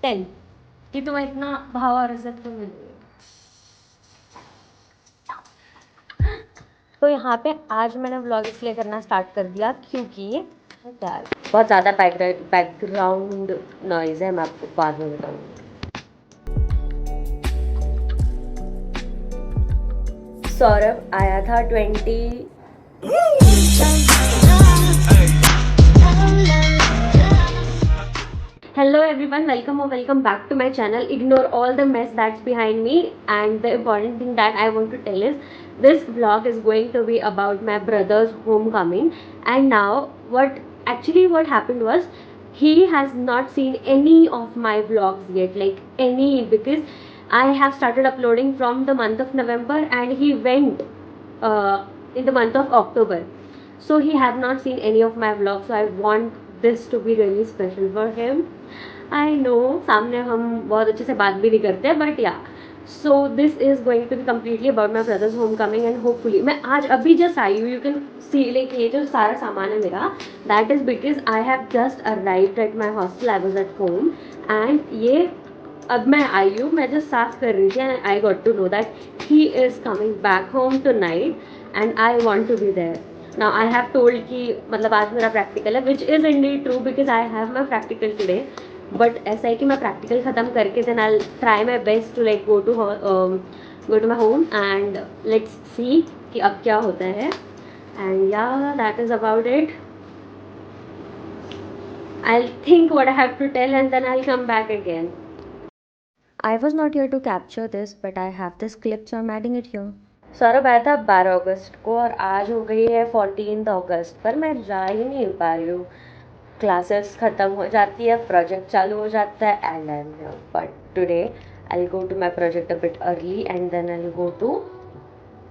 Tell कि तुम्हें इतना भाव और इज्जत क्यों मिल रही है। तो यहाँ पे आज मैंने व्लॉग इसलिए करना स्टार्ट कर दिया क्योंकि यार बहुत ज़्यादा बैकग्राउंड नॉइज़ है, मैं आपको बाद में बताऊँगी। सौरभ आया था 20। Hello everyone, welcome or welcome back to my channel. Ignore all the mess that's behind me, and the important thing that I want to tell is this vlog is going to be about my brother's homecoming. And now what happened was he has not seen any of my vlogs yet, like any, because I have started uploading from the month of November and he went in the month of October. So he have not seen any of my vlogs, so I want this to be really special for him. I know सामने हम बहुत अच्छे से बात भी नहीं करते हैं, बट या so this is going to be completely about my brother's home coming and hopefully मैं आज अभी जस्ट आई हूँ, यू कैन सी लाइक ये जो सारा सामान है मेरा, that is because I have just arrived at my hostel, I was at home and ये अब मैं आई हूँ, मैं जस्ट साफ कर रही थी and I got to know that he is coming back home tonight and I want to be there. Now I have told कि मतलब आज मेरा प्रैक्टिकल है, which is indeed true because I have my practical today. But ऐसा है कि मैं practical ख़त्म करके then I try my best to like go to my home and let's see कि अब क्या होता है. एंड या that is about it. I'll think what I have to tell and then I'll come back again. I was not here to capture this, but I have this clip, so I'm adding it here. Saurabh आया था 12 अगस्त को और आज हो गई है 14 अगस्त, पर मैं जा ही नहीं पा रही हूँ. क्लासेस ख़त्म हो जाती है, प्रोजेक्ट चालू हो जाता है and I am here. But today I will go to my project a bit early and then I will go to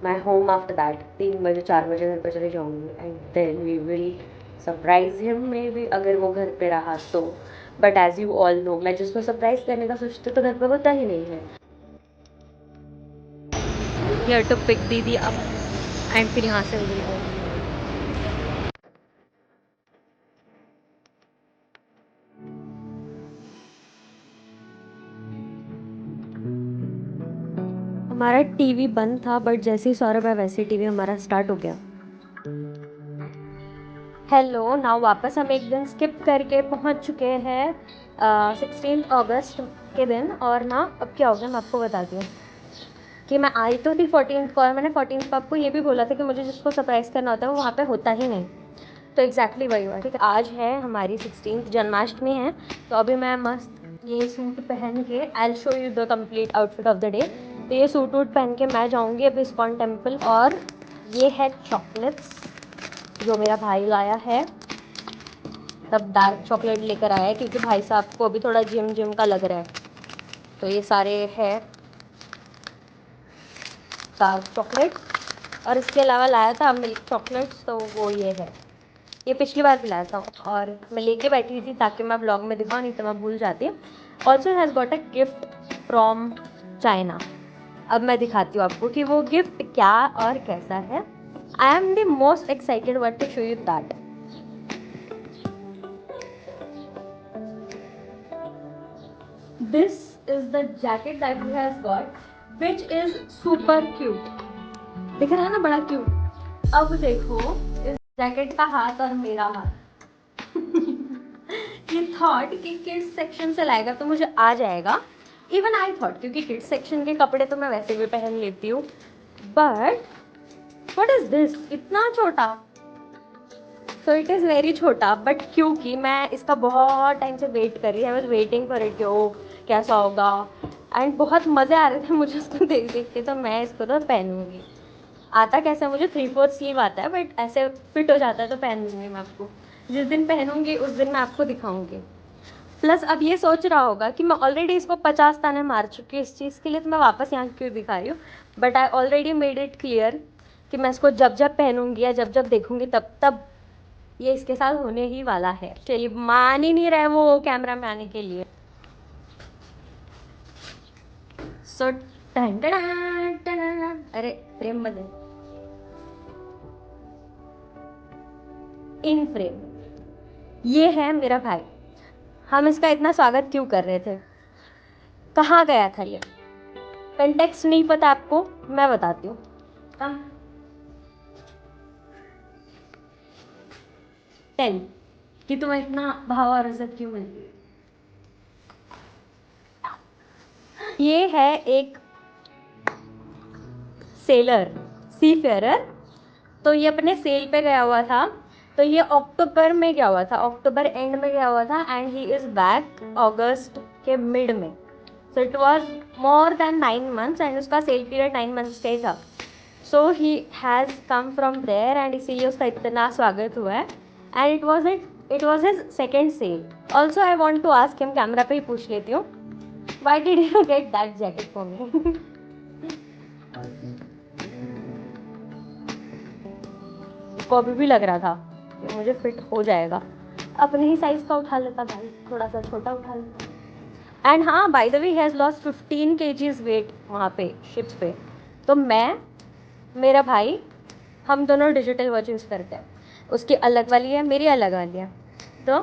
my home after that. 3 बजे 4 बजे घर पर चली जाऊँगी and then we will surprise him maybe, अगर वो घर पे रहा तो. But as you all know, मैं जिसको सरप्राइज करने का सोचती हूँ तो घर पे होता ही नहीं है. Here to pick दीदी up एंड फिर यहाँ से उधर go. हमारा टीवी बंद था बट जैसे ही सौरभ है वैसे ही टीवी हमारा स्टार्ट हो गया. हेलो, नाउ वापस हम एक दिन स्किप करके पहुंच चुके हैं 16 अगस्त के दिन. और ना अब क्या हो गया मैं आपको बताती हूँ कि मैं आई तो थी 14 को और मैंने 14 को आपको ये भी बोला था कि मुझे जिसको सरप्राइज़ करना होता है वो वहाँ पे होता ही नहीं. तो एग्जैक्टली वही हुआ. ठीक है, आज है हमारी 16 जन्माष्टमी है, तो अभी मैं मस्त ये सूट पहन के I will show you the complete outfit of the day. तो ये सूट वूट पहन के मैं जाऊँगी अभी इस्कॉन टेम्पल. और ये है चॉकलेट्स जो मेरा भाई लाया है, तब डार्क चॉकलेट लेकर आया है क्योंकि भाई साहब को अभी थोड़ा जिम जिम का लग रहा है. तो ये सारे है डार्क चॉकलेट. और इसके अलावा लाया था मिल्क चॉकलेट्स, तो वो ये है, ये पिछली बार भी लाया था और मैं लेके बैठी थी ताकि मैं ब्लॉग में दिखाऊँ, नहीं तो मैं भूल जाती. Also has got a gift from China. अब मैं दिखाती हूँ आपको कि वो गिफ्ट क्या और कैसा है. I am the most excited one two show you that. This is the jacket that he has got, which is super cute. दिख रहा है ना, बड़ा क्यूट. अब देखो इस जैकेट का हाथ और मेरा हाथ. ये थॉट कि किड्स सेक्शन से लाएगा तो मुझे आ जाएगा. इवन आई थॉट क्योंकि किड्स सेक्शन के कपड़े तो मैं वैसे भी पहन लेती हूँ. बट व्हाट इज दिस, इतना छोटा. सो इट इज़ वेरी छोटा, बट क्योंकि मैं इसका बहुत टाइम से वेट कर रही है, I was waiting for it कि ओ कैसा होगा. एंड बहुत मज़े आ रहे थे मुझे उसको देख देख के, तो मैं इसको तो पहनूंगी. आता कैसा, मुझे 3/4 स्लीव आता है बट ऐसे फिट हो जाता है तो पहन लूँगी मैं आपको. जिस दिन पहनूंगी उस दिन मैं आपको दिखाऊंगी. प्लस अब ये सोच रहा होगा कि मैं ऑलरेडी इसको 50 ताने मार चुकी हूँ इस चीज़ के लिए, तो मैं वापस यहाँ क्यों दिखा रही हूँ. But I already made it clear कि मैं इसको जब जब पहनूंगी या जब जब देखूंगी तब तब ये इसके साथ होने ही वाला है. चलिए, मान ही नहीं रहे वो कैमरा में आने के लिए. सो अरे फ्रेम बदल, इन फ्रेम. ये है मेरा भाई. हम इसका इतना स्वागत क्यों कर रहे थे कहाँ गया था ये? कंटेक्स्ट नहीं पता आपको? मैं बताती हूँ। 10 कि तुम्हें इतना भाव और इज्जत क्यों मिलती है? ये है एक सेलर, सी फेरर। तो ये अपने सेल पे गया हुआ था। तो ये अक्टूबर में गया हुआ था, अक्टूबर एंड में गया हुआ था, and he is back August के मिड में। So it was more than 9 months and उसका सेल पीरियड 9 months का ही था। So he has come from there and इसीलिए उसका इतना स्वागत हुआ है। And it was his second sail. Also I want to ask him, camera पे ही पूछ लेती हूँ, why did you get that jacket for me? को अभी भी लग रहा था कि मुझे फिट हो जाएगा। अपने ही साइज का उठा लेता भाई, थोड़ा सा छोटा उठा लेता। एंड हाँ, by the way he has lost 15 kgs weight वहाँ पे शिप्स पे। तो मैं, मेरा भाई, हम दोनों डिजिटल वॉच यूज़ करते हैं। उसकी अलग वाली है, मेरी अलग वाली है। तो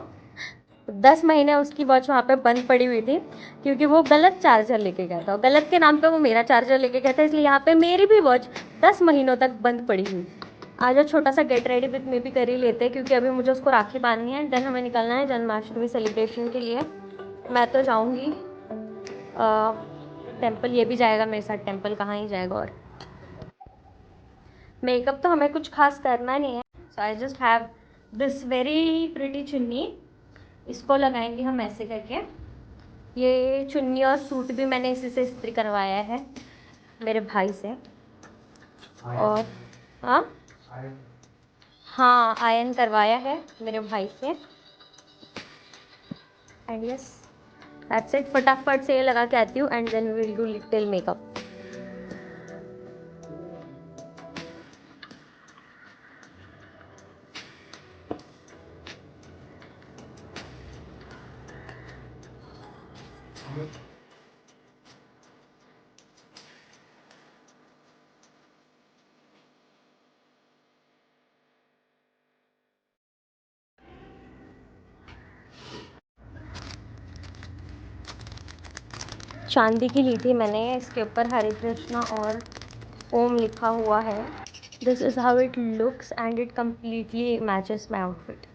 10 महीने उसकी वॉच वहाँ पे बंद पड़ी हुई थी क्योंकि वो गलत चार्जर लेके गया था। गलत के नाम पे वो मेरा चार्जर लेके गया था, इसलिए यहाँ पे मेरी भी वॉच 10 महीनों तक बंद पड़ी हुई। आज वो छोटा सा गेट रेडी विथ मी भी कर ही लेते हैं क्योंकि अभी मुझे उसको राखी बांधनी है, देन हमें निकलना है जन्माष्टमी सेलिब्रेशन के लिए। मैं तो जाऊँगी टेम्पल, ये भी जाएगा मेरे साथ टेम्पल, कहाँ ही जाएगा। और मेकअप तो हमें कुछ खास करना नहीं है, so I just have this very pretty chunni. इसको लगाएंगे हम ऐसे करके। ये चुन्नी और सूट भी मैंने इसी से इस्त्री करवाया है मेरे भाई से। और हाँ हाँ, आयरन करवाया है मेरे भाई से। And yes, that's it. फटाफट से ये लगा के आती हूँ and then we will do little makeup. चांदी की ली थी मैंने, इसके ऊपर हरे कृष्णा और ओम लिखा हुआ है। This is how it looks and it completely matches my outfit.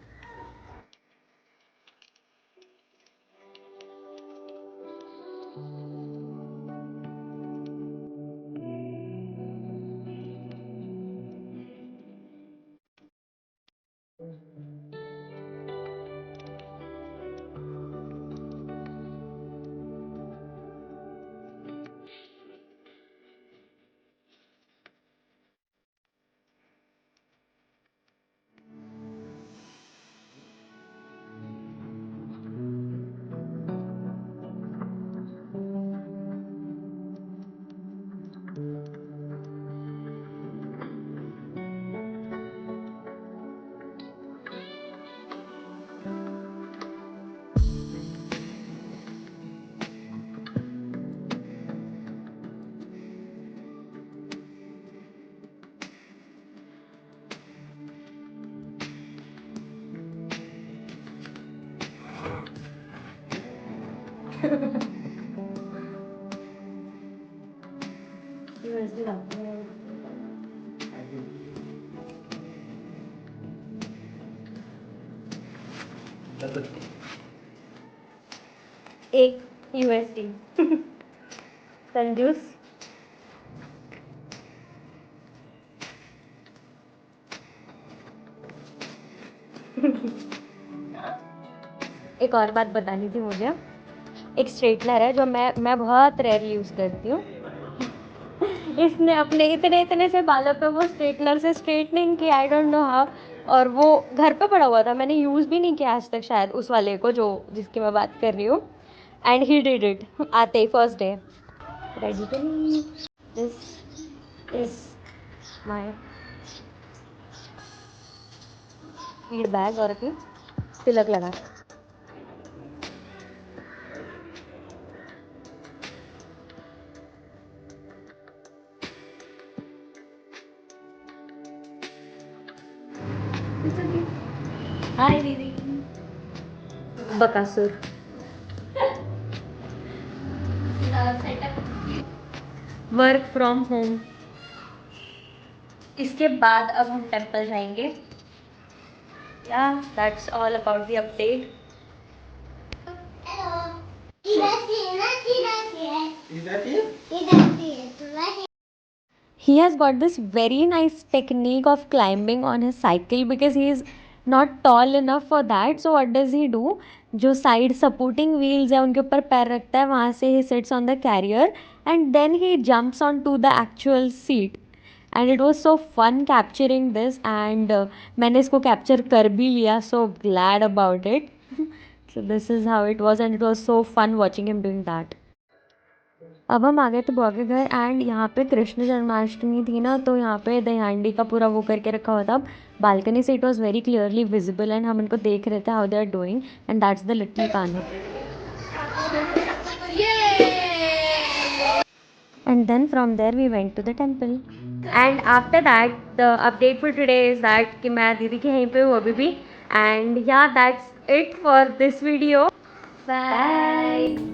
एक USD कंजूस। एक और बात बतानी थी मुझे। एक स्ट्रेटनर है जो मैं बहुत रेयरली यूज़ करती हूँ। इसने अपने इतने इतने से बालों पे वो स्ट्रेटनर से स्ट्रेटनिंग की, आई डोंट नो हाउ। और वो घर पे पड़ा हुआ था, मैंने यूज़ भी नहीं किया आज तक शायद उस वाले को जो जिसकी मैं बात कर रही हूँ। एंड ही डिड इट आते ही first day. Ready, this is my feed bag और अभी तिलक लगा। हाय दीदी। बकासुर। Work from home. इसके बाद अब हम टेम्पल जाएंगे। या that's all about the update. He has got this very nice technique of climbing on his cycle because he is not tall enough for that. So what does he do? जो side supporting wheels है उनके ऊपर पैर रखता है, वहाँ से ही sits on the carrier and then he jumps on to the actual seat. And it was so fun capturing this and मैंने इसको कैप्चर कर भी लिया, so glad about it. So this is how it was and it was so fun watching him doing that. अब हम आ गए थे बुआ के घर एंड यहाँ पे कृष्ण जन्माष्टमी थी ना, तो यहाँ पे दही हांडी का पूरा वो करके रखा हुआ था। बालकनी से it was very clearly visible and हम इनको देख रहे थे how they are doing and that's the little Kanha. And then from there we went to the temple. And after that the update for today is that कि मैं दीदी के यहीं पे हूँ अभी भी। And yeah, that's it for this video. Bye.